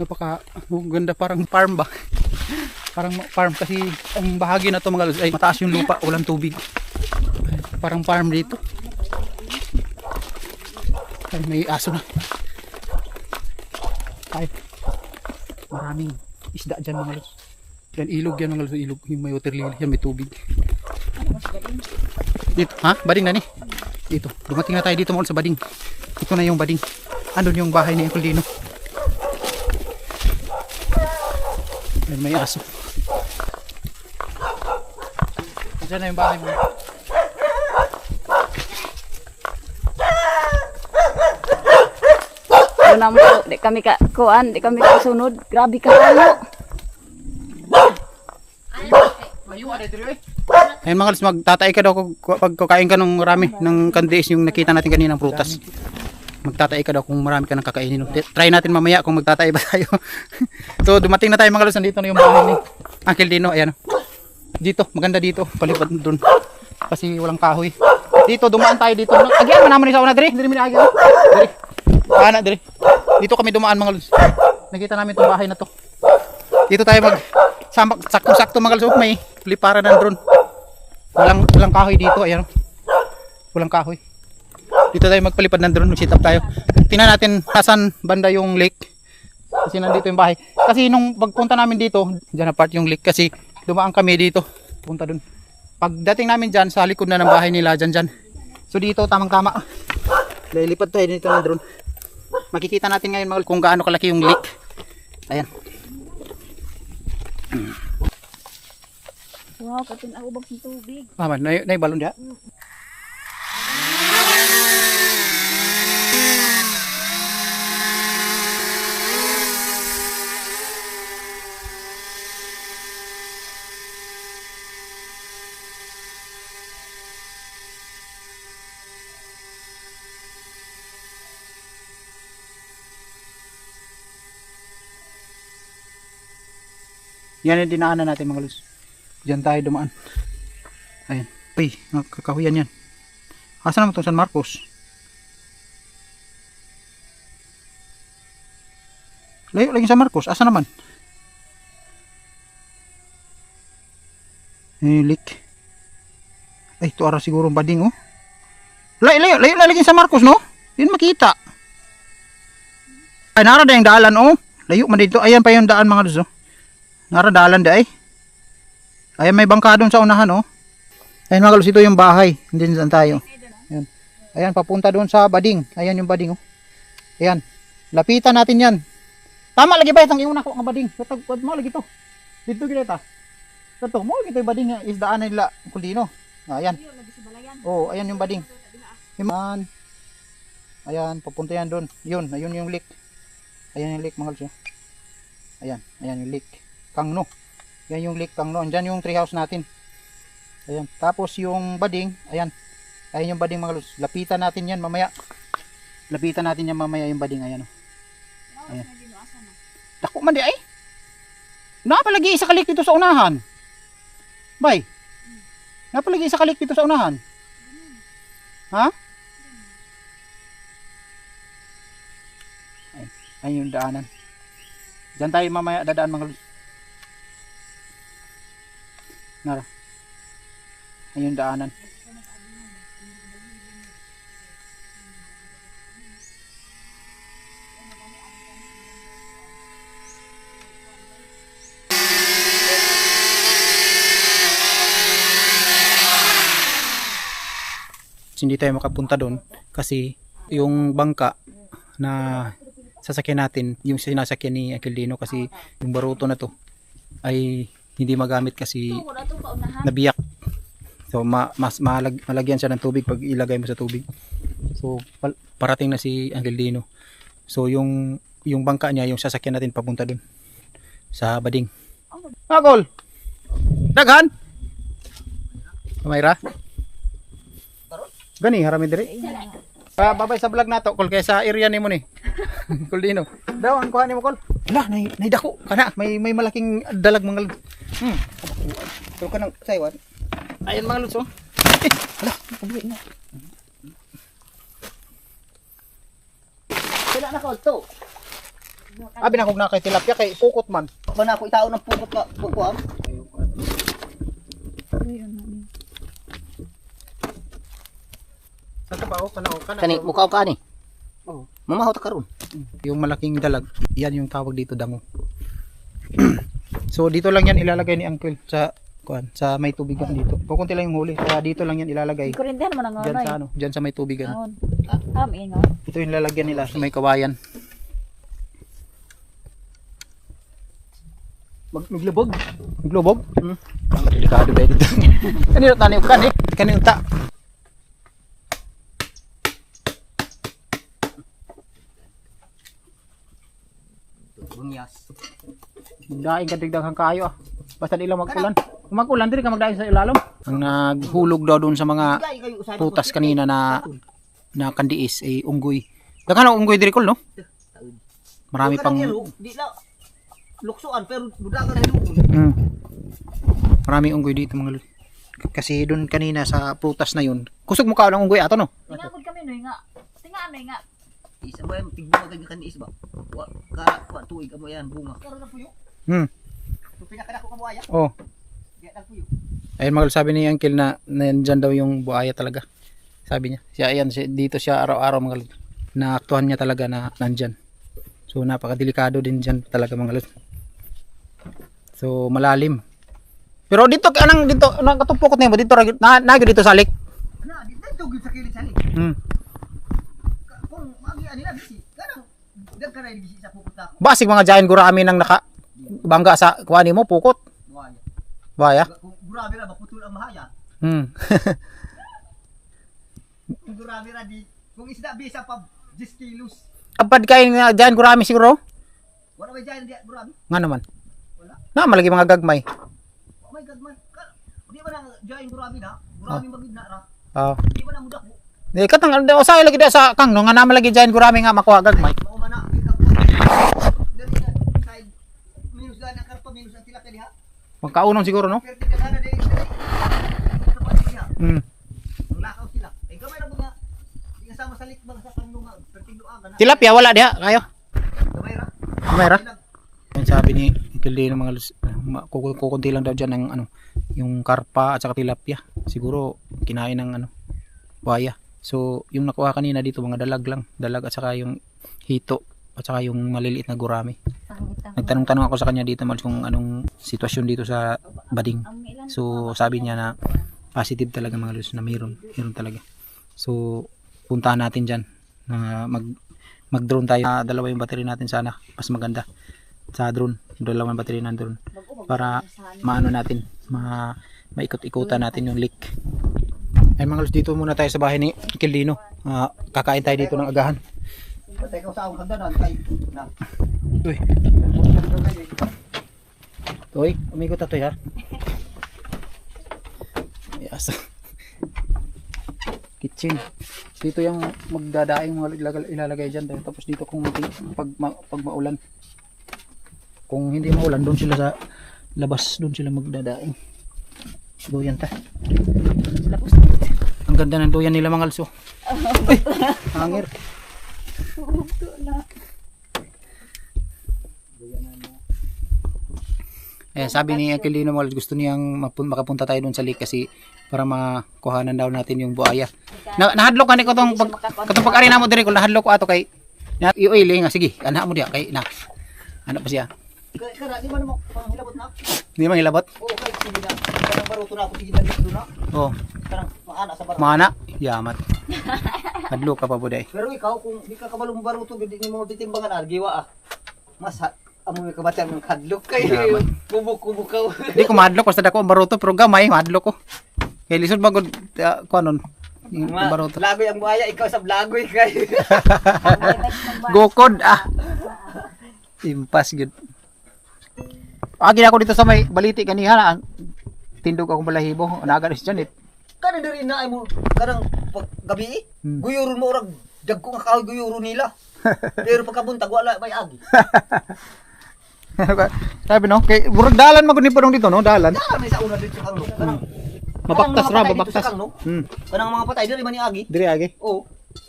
Napaka ganda, parang farm ba? Parang farm kasi ang bahagi na to mga lods ay mataas yung lupa, walang tubig. Parang farm dito. Ay, may aso na. Ay, maraming isda dyan mga lods. Yan, ilog yan mga lods, ilog. Yung may water lily, yan may tubig. Dito, ha? Bading na ni? Dito, dumating na tayo dito mga lods sa bading. Ito na yung bading. Andun yung bahay ni Uncle Dino. Yan, may aso. Diyan na yung bahay mo. Ano mo, di kami kuan, di kami kasunod. Grabe ka ano. Ayun mga lods, magtatay ka daw pag kakain ka ng marami ng candies yung nakita natin kanina ng prutas. Magtatay ka daw kung marami ka nang kakainin. Try natin mamaya kung magtatay ba tayo. So dumating na tayo mga lods, nandito na yung bahay ni Uncle Dino. Ayan. Dito, maganda dito, palipad doon. Kasi walang kahoy. Dito, dumaan tayo dito. Agyan, manaman ni sa una, diri. Diri mi agyan. Diri. Ana, diri. Dito kami dumaan mga lods. Nakita namin itong bahay na to. Dito tayo sakto-sakto mga lods. May liparan ng drone. Walang kahoy dito, ayan. Walang kahoy. Dito tayo magpalipad ng drone, mag-sit up tayo. Tingnan natin nasan banda yung lake. Kasi nandito yung bahay. Kasi nung pagpunta namin dito, dyan na part yung lake kasi dumaan kami dito. Punta dun. Pagdating namin dyan, sa likod na ng bahay nila, dyan. So dito, tamang-tama. Lilipad tayo dito ng drone. Makikita natin ngayon mga kung gaano kalaki yung lake. Ayan. Wow, katin ako bang tubig. Mama, na balon dia. Yan yung dinaanan natin mga lods. Diyan tayo dumaan. Ayan. Uy, kakahuyan yan. Asan naman itong San Marcos? Layo lagi San Marcos. Asan naman? Lik. Ay, ito ara siguro bading oh. Layo lagi San Marcos no? Hindi makita. Ay, nara na yung daalan oh. Layo man dito. Ayan pa yung daan mga lods oh. Naradalan di ay. Ayan may bangka doon sa unahan oh. Ayan mga lods, ito yung bahay. Hindi saan tayo. Ayan. Ayan papunta doon sa bading. Ayan yung bading oh. Ayan. Lapitan natin yan. Tama lagi ba itang iuna ko ang bading. Katagpad mo lagi to. Dito kita. Ito mo lagi to yung bading isdaan nila Kuldino. Ayan. Oh, ayan yung bading. Ayan. Ayan papunta yan doon. Yun, ayun yung lake. Ayan yung lake mga lods. Ayan, ayan yung lake. Kangno. Yan yung lake Kangno. Andyan yung treehouse natin. Ayan. Tapos yung bading. Ayan. Ayan yung bading mga lods. Lapitan natin yan mamaya. Lapitan natin yan mamaya yung bading. Ayan. Ayan. Dako man di ay. Napalagi isa kalik dito sa unahan. Bay. Napalagi isa kalik dito sa unahan. Ha? Ayan yung daanan. Diyan tayo mamaya dadaan mga lods. Nara. Ayun daanan. Hindi tayo makapunta doon kasi yung bangka na sasakyan natin, yung sinasakyan ni Uncle Dino kasi yung baruto na to ay hindi magamit kasi nabiyak. So malagyan siya ng tubig pag ilagay mo sa tubig. So parating na si Uncle Dino. So yung bangka niya, yung sasakyan natin papunta dun sa bading. Agol. Daghan. Mayra. Gani harami diri. Babay sa vlog nato kol kay sa area nimo ni. Kol Dino. Daw ang kuha nimo kol. Wala nay dako kana may malaking dalag mga Pero kanang saywan. Ayan mga lods oh. Hala, pabuhay na. Kailan na kol to? Abi na kog na kay tilapia kay pukot man. Ba na ako itao ng pukot ka kukuam. Saka ba o kana Kani mukha ka ni. Oh. Mamahaw ta karon. Yung malaking dalag, yan yung tawag dito dango. So dito lang yan ilalagay ni Uncle sa kuan, sa may tubigan dito. Kukunti lang yung huli. Kaya dito lang yan ilalagay. Kurintihan mo nang Diyan ano sa ano, diyan sa may tubigan. Aon. Amin nga. Ito yung lalagyan nila sa may kawayan. Maglubog. Globog? Ang delikado ba dito? Kanino tanim kan eh? Kanino ta? Bunyas. Magdaing ka digdaghang kayo ah. Basta di lang mag-ulan. Kung mag-ulan, dili ka magdaing sa ilalom. Ang naghulog daw doon sa mga prutas kanina na kandiis ay unggoy. Daghan ang unggoy diri kol no? Marami pang Di na luksuan pero budagan na lukso. Marami unggoy dito mga lol. Kasi doon kanina sa prutas na yun, kusog mo ka ng unggoy ato no? Tingapod kami no nga. Tingaan no nga. Isa mo yung tigbuha kag kanis ba? Wa tuig amo yan bunga. Karon na puyo. So pinakadako ka buaya. Oh. Di na puyo. Ayun mga lol, sabi ni Uncle na nandyan daw yung buhaya talaga. Sabi niya. Siya ayan, dito siya araw-araw mga lol. Naaktuhan niya talaga na nandyan. So napakadelikado din dyan talaga mga lol. So malalim. Pero dito anang dito nakatupokot niya ba dito nagyo dito sa alik. Na di dito gyud sa kilit sali. Kung magi ani na bisi. Kanang dag ka na bisi sa pukot ako. Basig mga giant gurami nang naka bangga sa kuani mo pukot. Buaya. Buhaya. Kung grabe ra maputol ang mahaya. Kung grabe ra di kung isda bisa pa 10 kilos. Kapag kain nga giant gurami siguro. Wala may diyan di grabe. Nga naman. Wala. Na malagi mga gagmay. Oh my god man. Di ba na diyan grabe na? Grabe magid na ra. Di ba na mudak mo? Di katang usay lagi dia sa kang no nga naman lagi giant gurami nga makuha gagmay. Mao man na kita po. Dali na side minus na ang karpa minus ang tilapia diha. Magkaunong siguro no. Pero di ka na di. Sa pamilya. Ang lakaw sila. Eh gamay ra mga di kasama sa likbang sa panlunga. Pertiluagan na. Tilapia wala diha kayo. Gamay ra. Kamera. Ang sabi ni Kildi ng mga kukunti lang daw dyan ng ano, yung karpa at saka tilapia. Siguro kinain ng ano, buhaya. So yung nakuha kanina dito mga dalag lang, dalag at saka yung hito at saka yung maliliit na gurami. Nagtanong-tanong ako sa kanya dito mal kung anong sitwasyon dito sa Bading. So sabi niya na positive talaga mga lus na mayroon talaga. So puntahan natin dyan na mag-drone tayo. Dalawa yung battery natin sana, mas maganda sa drone, dalawang battery ng drone para maano natin, maikot-ikutan natin yung lake. Ay mga lus, dito muna tayo sa bahay ni Kildino. Kakain tayo dito ng agahan. Patay ka sa akong kandanan kay na. Uy, umikot na to ha. Yes. Kitchen. Dito yung magdadaing mga ilalagay dyan. Tapos dito kung pag maulan. Kung hindi maulan, doon sila sa labas. Doon sila magdadaing. Duyan ta. Ang ganda ng duyan nila mga also. Uy, hangir. Sabi ni Aquilino Moles, gusto niyang makapunta tayo doon sa lake kasi para makuhanan daw natin yung buhaya. Nahadlok ka ni ko itong pag-arena mo din ko, nahadlok ko ato kay i-oil nga, sige, anak mo diya kay na. Ano pa siya? Kaya di man mo panghilabot na? Hindi man hilabot? Oo, kay sige na. Kanang baruto na ako sige na dito na. Oo. Kanang maana sa baruto. Maana? Yamat. Hadlok ka pa buday. Pero ikaw kung di ka kabalong baruto gid ni mo titimbangan giwa ah. Mas amo may kabatan ng kadlok kay bubuk-bubuk ka. Di ko madlok basta dako ang baruto pero gamay madlok ko. Kay lisod bagod kuanon yung baruto. Lagoy ang buhaya ikaw sa blagoy kay. Gokod impas gud. Agi ako dito sa may baliti kaniha ang tindog akong balahibo. Naga ni Janet. Kanin diri na ay mo kanang pag gabi guyuron mo orag dagko nga kahoy guyuron nila. Pero pagkabuntag wala may agi. Sabi no, kay burag dalan magud ni padong dito no, dalan. Dala may sa una dito sa kanang Mabaktas ra, mabaktas. Kanang mga patay diri man ni agi. Diri agi. Oo.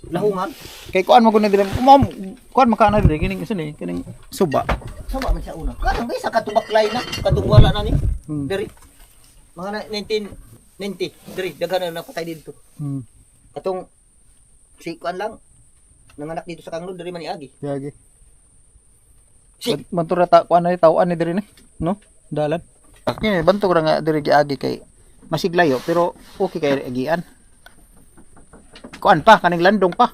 lahungan. Kay kuan mo kun dili. Mom, kuan makana dili kining isa ni kining suba. Sama man siya una. Kanang isa katubaklay na, katungwala na ni. Hmm. Diri. Mga 1990, diri daghan na napatay dito. Hmm. Katong si kuan lang nanganak dito sa Kanglod diri man iagi. Yagi. Si Bantura ta kuan na tawaan ni diri ni, no? Dalan. Kini bantu ra nga diri giagi kay masiglayo pero okay kay agian. Kuan pa kaning landong pa.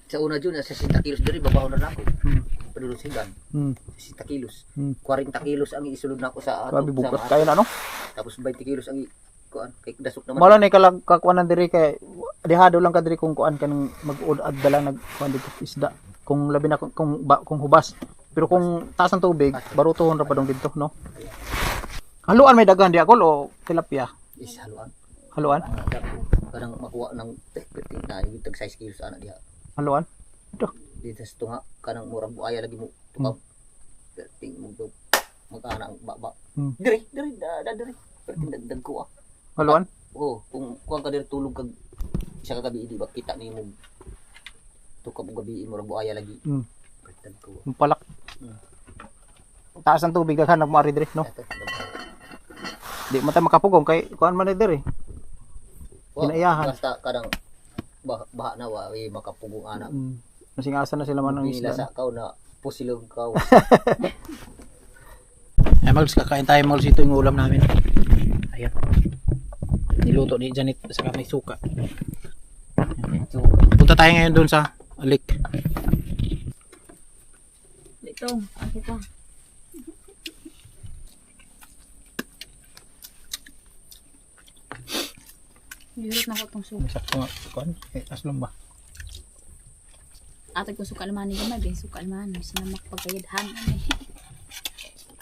sa una jud sa 60 kilos diri babaw na nako. Padulusigan. 60 kilos. 40 kilos ang isulod nako sa Grabe bukas kayo na no. Tapos 20 kilos ang kuan kay dasok naman. Mala ni kalag kakuanan diri kay dehado lang ka diri kung kuan kanang mag-ud lang nag kuan dito isda. Kung labi na kung hubas. Pero kung taas ang tubig, barutohon ra padong dito, no? Haluan may dagan di ako o tilapia. Is haluan. Haluan? Kadang makuha ng na yung tag 6 kilos ana diha. Haluan? Ito. Dito sa tunga kanang murag buaya lagi mo tukaw. Ting mo to magana ang baba. Diri perting dagdag ko ah. Haluan? Oh, kung kuan ka diri tulog kag isa ka gabi di ba kita nimo tukaw gabi mo ra buaya lagi. Perting ko. Yung palak. Taas ang tubig daghan nagmaari diri, no? Di man tayo makapugong kay kuan man diri. Kinaiyahan. Basta kadang baha na wa makapugong ana. Masingasan na sila man ng Nila isda. sa kaw na pusilog kaw. Ay mags kakain tayo mags ito yung ulam namin. Ayan. Niluto ni Janet sa may suka. Punta tayo ngayon doon sa alik. Dito, kita. Nilirot na ko itong suka. Sakto nga kuan kay aslom ba. Atag ko suka almani gamay, bin suka almani. Sinamak pagkayadhan.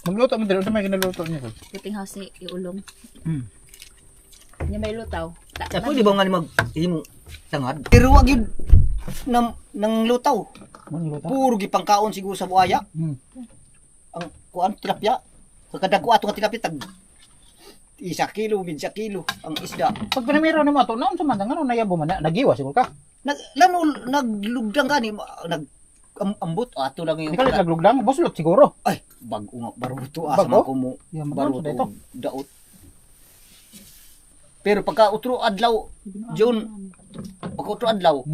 Magluto mo dito sa may ginaluto niyo. Puting house ni iulong. Niya may lutaw. Ako di ba nga mag himo tangad? Pero wag yun nang lutaw. Magluto. Puro gipangkaon siguro sa buaya. Ang kuan tilapia. Kadagko ato nga tilapia tag 1 kilo, 20 kilo ang isda. Pag pinamira ni mo ato naon sa man ngano nayabo man nagiwa siguro ka. Naglugdang gani ambot ato lang yung Ikaw naglugdang buslot siguro. ay bago nga baruto Bago? asa ko mo Yan, baruto dito. baruto daot. Pero pagka utro adlaw June pagka utro adlaw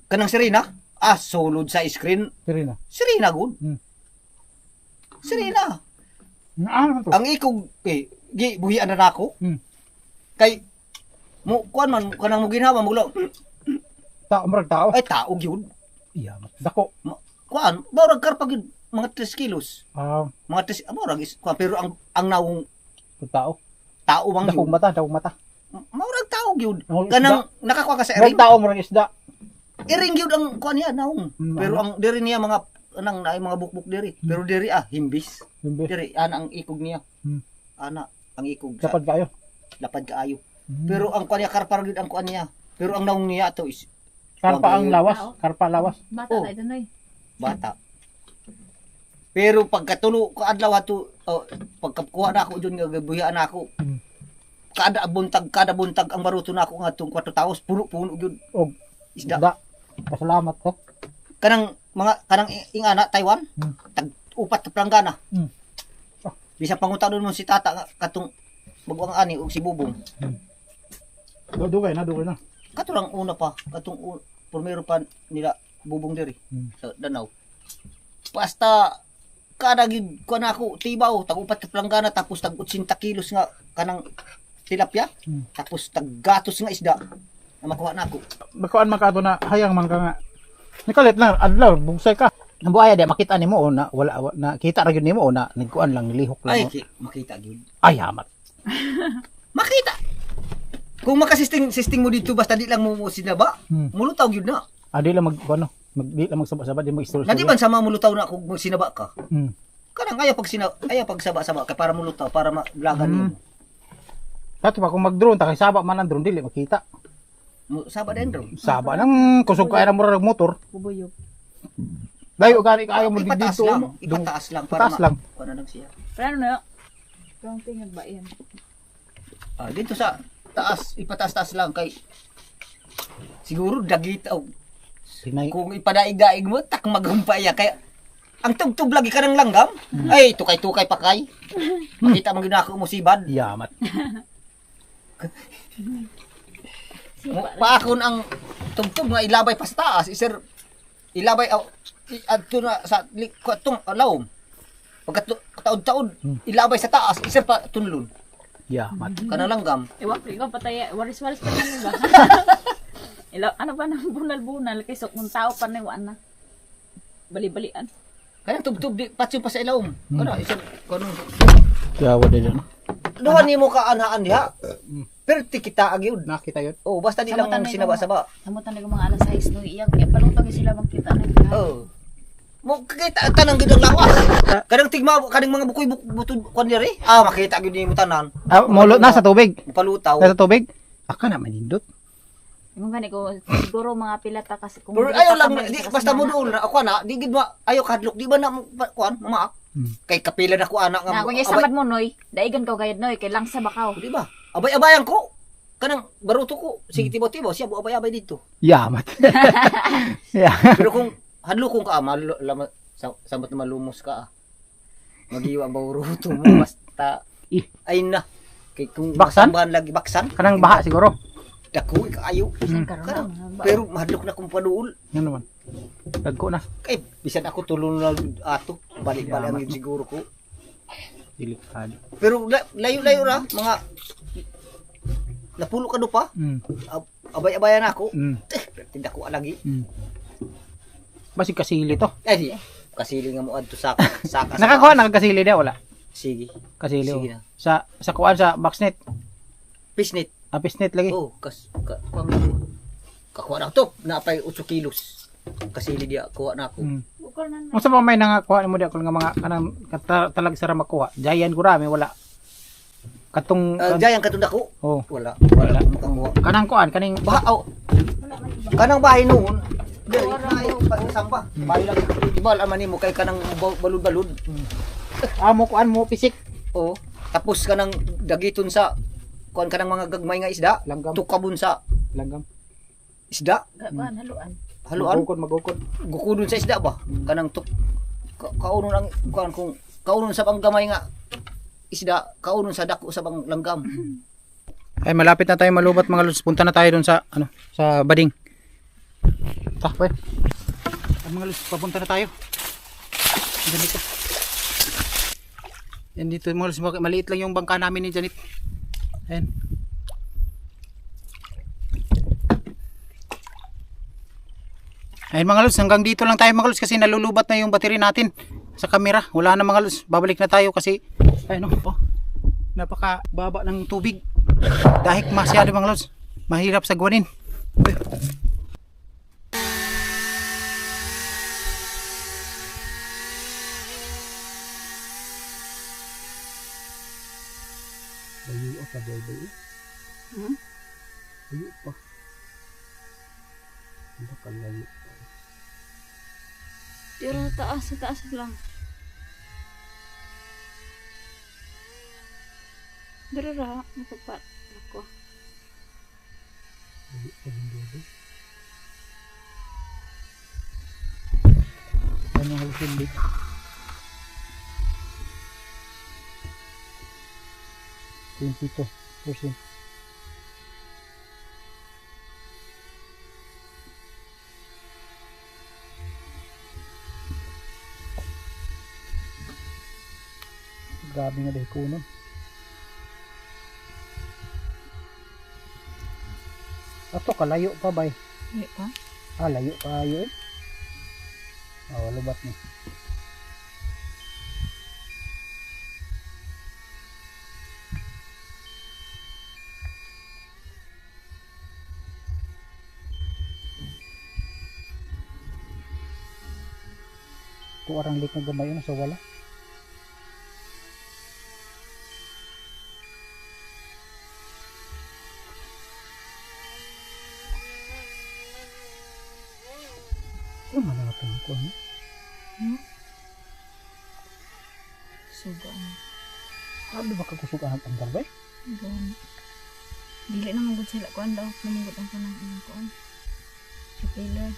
kanang sirena sulod sa screen Pero na. sirena gud. Sirena. Ano to? Ang ikog gi buhian na nako. Kay mo kuan man kanang mo ginhawa mo lang Tao marag tao. ay taog yun. Iya, dako. Kuan murag karpag yun, mga 3 kilos. Ah, Mga 3 murag is kuan pero ang naong tao. tao man Dakong yun. dakong mata. Murag taog yun. Ang Kanang nakakuha ka sa Marag ering. tao marag isda. Ering yun ang kuan niya naong. Pero ang diri niya mga anang naay mga bukbuk diri. Pero diri himbis. Bimbe. Diri ana ang ikog niya. Ana ang ikog sa Dapat kayo. lapad kaayo. Pero ang kuan niya karpar gid ang kuan niya. Pero ang naong niya to is Karpa ang lawas, karpa lawas. Bata Oh. tayo doon ay. bata. Pero pagkatulo ko adlaw ato pagkakuha na ako dun nga buhian na ako. Kada buntag ang baruto na ako nga tong 4 taos puno gyud Og isda. isda. Pasalamat ko. Kanang ingana Taiwan tag upat na planggana. Bisa pangutang mo si tata nga katong magwang ani og si Bubong. Dugay na. Katong una pa katong primero pa nila Bubong diri sa Danau. Basta kada gid ko na ako tibaw tag upat ka planggana tapos tag 80 kilos nga kanang tilapia tapos tag gatos nga isda na makuha na ako. Bakuan man ka ato na hayang man ka nga. Nikalit lang adlaw bugsay ka. Ang buaya di makita nimo o na wala na kita ra gyud nimo o na nagkuan lang nilihok Ay lang. makita gyud. Ay hamat. Makita. Kung makasisting mo dito basta di lang mo sinaba, mulutaw gyud na. Adi lang mag ano, di lang magsaba-saba di mag istorya. Na di man sama mulutaw na kung sinaba ka. Hmm. Kanang ayaw pag saba-saba ka para mulutaw para maglagan niyo. Dato pa kung mag-drone ta kay saba man ang drone dili makita. Saba din ro. Saba nang kusog kay ra murag motor. Bubuyog. Dayo gani kaayo mo Ipataas dito. lang, ipataas lang para Ipataas lang. Kuha na lang siya. Pero ano na? Itong tingag ba yan? Dito sa taas, ipataas-taas lang kay Siguro dagit oh, Sinay. kung ipadaig-daig mo tak maghumpay ya kaya ang tubtub lagi ka ng langgam. Ay tukay-tukay pa kay. Makita mo ginako mo sibad. Yamat. Paakon ang tubtub nga ilabay pa sa taas. Isir ilabay adto na sa likotong lawom. Pagkat taod-taod ilabay sa taas isir pa tunlon. Yamat. Kanang langgam. Iwak, ikaw patay, waris-waris pa naman ba? Ano ba nang bunal-bunal, kay sok ng tao pa na na. Bali-balian. Kaya tubtub di patso pa sa ilawom. Ano isir kanang Yawa din. duha nimo ka anhaan diha. Perti kita agyud. Nakita yun. Oh, basta di lang Samutan na sinaba-saba. Namutan na mga alas 6 no iyang palutang sila magkita na. Oh. Mo kita tanang gid ang lawas. Kadang tigma kadang mga bukoy butod kon diri. Makita gyud nimo tanan. Mulot na sa tubig. Palutaw. Nasa tubig. Aka na manindot. Yung gani ko siguro mga pilata kasi kung Pero ayaw lang di basta mo doon ako na di gid ayaw kadlok di ba na kuan mama. Kay kapila na ko anak na kung samad mo noy, daigan ka gayad noy kay lang sa bakaw. Di ba? Abay-abayan ko. Kanang baruto ko. Sige tibo-tibo siya abay-abay dito. Yamat. Pero kung hadlo kung ka samot na malumos ka. Magiwa baruto mo basta ay na. Kay kung Baksan? masambahan lagi baksan. Kanang baha siguro. Dako kaayo. Karon. Pero mahadlok na kung paduol. Yan naman. Dagko na. Kay bisan ako tulong na ato. Balik-balik ang siguro ko. Delikado. Pero layo-layo ra mga napulo ka do pa. Abay-abayan ako. Tindak ko lagi. Basig kasili to. Ay di. Kasili nga mo adto sa saka. Nakakuha nakakasili na wala. Sige. Kasili Sige oh. na. Sa kuan sa boxnet. Pisnit. Apisnet lagi. Oh, kakuha na to. Napay 8 kilos. Kasili dia kuha na ako. Kung sa may nangakuha mo di ako nga mga kanang talag sara makuha. Giant gurami wala. Katong Gayang katunda ko. oh. Wala. Wala. Makakuha. Kanang kuan kaning Kanang bahay noon. Dili na samba. Bahay lang. Ibal aman nimo kay kanang balud-balud. amo kuan mo pisik. Oh. Tapos kanang dagiton sa kuan kanang mga gagmay nga isda. Langgam. Tukabon sa Langgam. isda. Haluan. Haluan. Magukod. Gukudon sa isda ba? Kanang kaunon ang kuan kung kaunon sa pang gamay nga isda, kaunon sa dako sa pang langgam. Ay malapit na tayo malubat mga lods. Punta na tayo doon sa sa bading. Pwede. Ay mga lods, papunta na tayo. Ganito. Yan dito mga lods, maliit lang yung bangka namin ni Janet. Ayan. Ayun mga lods, hanggang dito lang tayo mga lods kasi nalulubat na yung battery natin sa camera. Wala na mga lods, babalik na tayo kasi ayun oh, napaka baba ng tubig. Dahil masyado mga lods, mahirap sagwanin. Bayo pa bayo. Bayo pa. Bakal layo. Pero taas lang. Darara, napapat ako. Bayo pa din dito. Ano ang hindi? %. Grabe nga dahil kuno. Ato kalayo pa bay. Hindi pa. Layo pa yun. Lubat na. Kung arang lik na gamay yun, so wala. Ano manapin ko, no? Sugaan. Ano ba kagusugan ang tanggal ba? Doon. Dili naman gud sila kuan daw, naman gud ang kanang inang kuan. Caterpillar.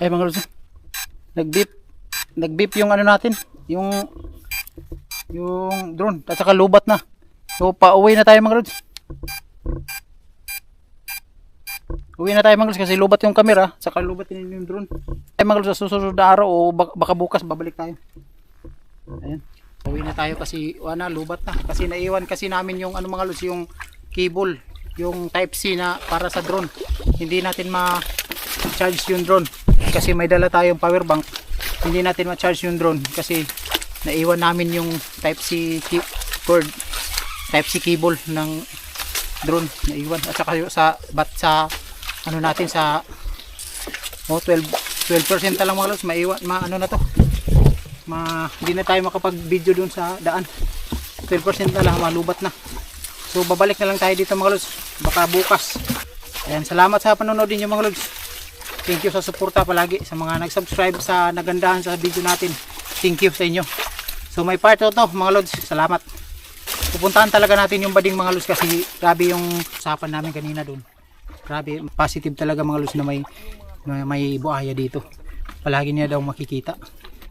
Ay mga lods, nag-beep yung ano natin, yung drone at saka lubat na. So pauwi na tayo mga lods. Uwi na tayo mga lods kasi lubat yung camera at saka lubat din yung drone. Ay mga lods, sa susunod na araw o baka bukas babalik tayo. Ayan. Uwi na tayo kasi lubat na kasi naiwan kasi namin yung ano mga lods, yung cable, yung type C na para sa drone. Hindi natin ma-charge yung drone kasi may dala tayong power bank. Hindi natin ma-charge yung drone kasi naiwan namin yung type C cord, type C cable ng drone naiwan at saka sa ano natin sa 12% na lang mga lods, maiwan na to. Hindi na tayo makapag-video dun sa daan. 12% na lang, malubat na. So babalik na lang tayo dito mga lods, baka bukas. Ayan, salamat sa panonood niyo mga lods. Thank you sa suporta palagi sa mga nag-subscribe sa nagandahan sa video natin. Thank you sa inyo. So may part to mga lods, salamat. Pupuntahan talaga natin yung bading mga lods kasi grabe yung usapan namin kanina doon. Grabe, positive talaga mga lods na may buhaya dito. Palagi niya daw makikita.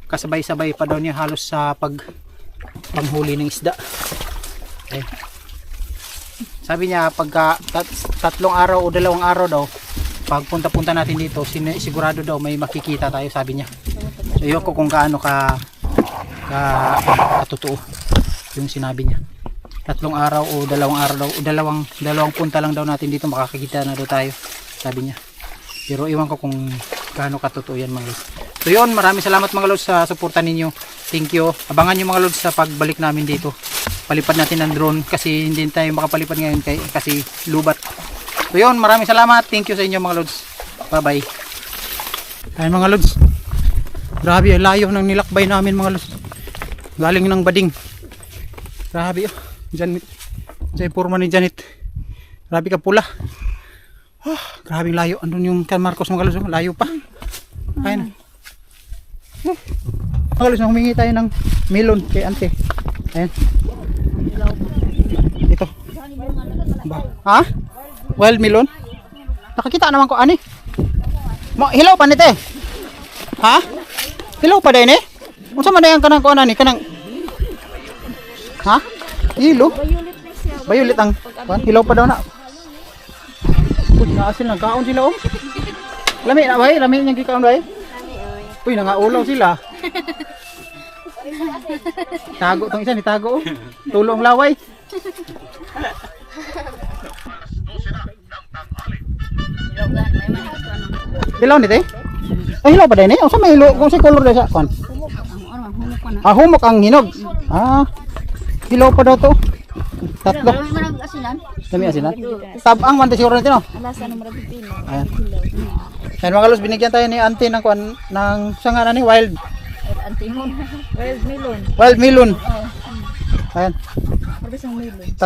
Kasabay-sabay pa daw niya halos sa panghuli ng isda. Ayan. Sabi niya pagka 3 araw o 2 araw daw pagpunta-punta natin dito sigurado daw may makikita tayo, sabi niya. So yun ko kung gaano katotoo yung sinabi niya. 3 araw o 2 araw daw o dalawang punta lang daw natin dito makakakita na daw tayo, sabi niya. Pero iwan ko kung gaano katotoo yan mga lods. So yun, maraming salamat mga lods sa suporta ninyo. Thank you. Abangan nyo mga lods sa pagbalik namin dito. Palipad natin ng drone kasi hindi tayo makapalipad ngayon kasi lubat. So yun, maraming salamat. Thank you sa inyo mga lods. Bye bye. Ayun mga lods, grabe ang layo ng nilakbay namin mga lods. Galing ng bading. Grabe oh. Janet, sa informa ni Janet. Grabe ka pula. Oh, grabe layo. Andun yung San Marcos mga lods, layo pa. Ayun. Mga lods, humingi tayo ng melon kay ante. Ayun. Ito. Ha? Wild melon? Nakakita naman ko ani. Hilaw pa nite. Ha? Hilaw pa din eh? Unsa man dayan kanang kuan ani kanang? Ha? Hilo? Violet ang kuan, hilaw pa daw na. Uy, naasil nang kaon sila oh. Lami na bay, lami yang gikaon bay. Uy, nangaulaw sila. Tago tong isa ni tago oh. Tulong laway. Hilaw ni te? Ay hilaw pa din eh. Unsa may hilo? Kung sa color sa kon? Ah, humok ang hinog. Ah. Hilaw pa daw to. 3. Dami asinan. Tabang man siguro natin no. Ayan. Ayan mga lods, binigyan tayo ni auntie ng kuan ng sanga ni wild. Wild melon. Ayan. 3.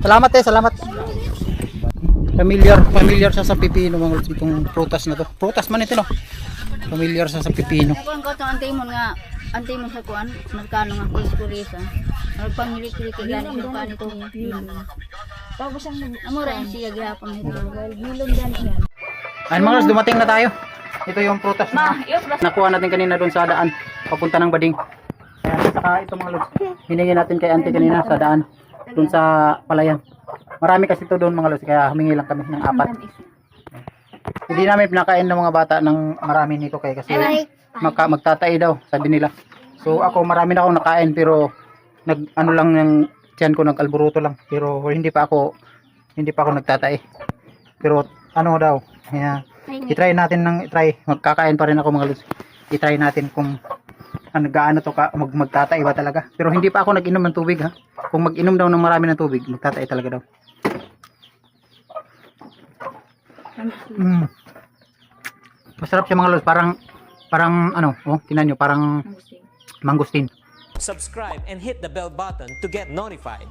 Salamat salamat. Familiar siya sa pipino mga lods, itong prutas na to. Prutas man ito no. Familiar siya sa pipino. Kung ko tong antay mo sa kuan, nagkano nga kurisa. Nagpamili-pili kay gani ng pan ito. Bago siyang Amora siya gyapon ito. milon yan yan. Ayan mga lods, dumating na tayo. Ito yung prutas na nakuha natin kanina doon sa daan papunta ng bading. Ayan, saka ito mga lods, hiningi natin kay auntie kanina sa daan doon sa palayan. Marami kasi ito doon mga lods, kaya humingi lang kami ng 4. Hindi namin pinakain ng mga bata ng marami nito kasi magtatay daw, sabi nila. So ako marami na akong nakain pero ano lang yung tiyan ko nag-alburuto lang. Pero hindi pa ako nagtatay. Pero ano daw, i-try natin magkakain pa rin ako mga lods. I-try natin kung gaano to magtatay ba talaga. Pero hindi pa ako nag-inom ng tubig ha. Kung mag-inom daw ng marami ng tubig, magtatay talaga daw. Masarap siya mga lods, parang tingnan nyo, parang mangustin. Subscribe and hit the bell button to get notified.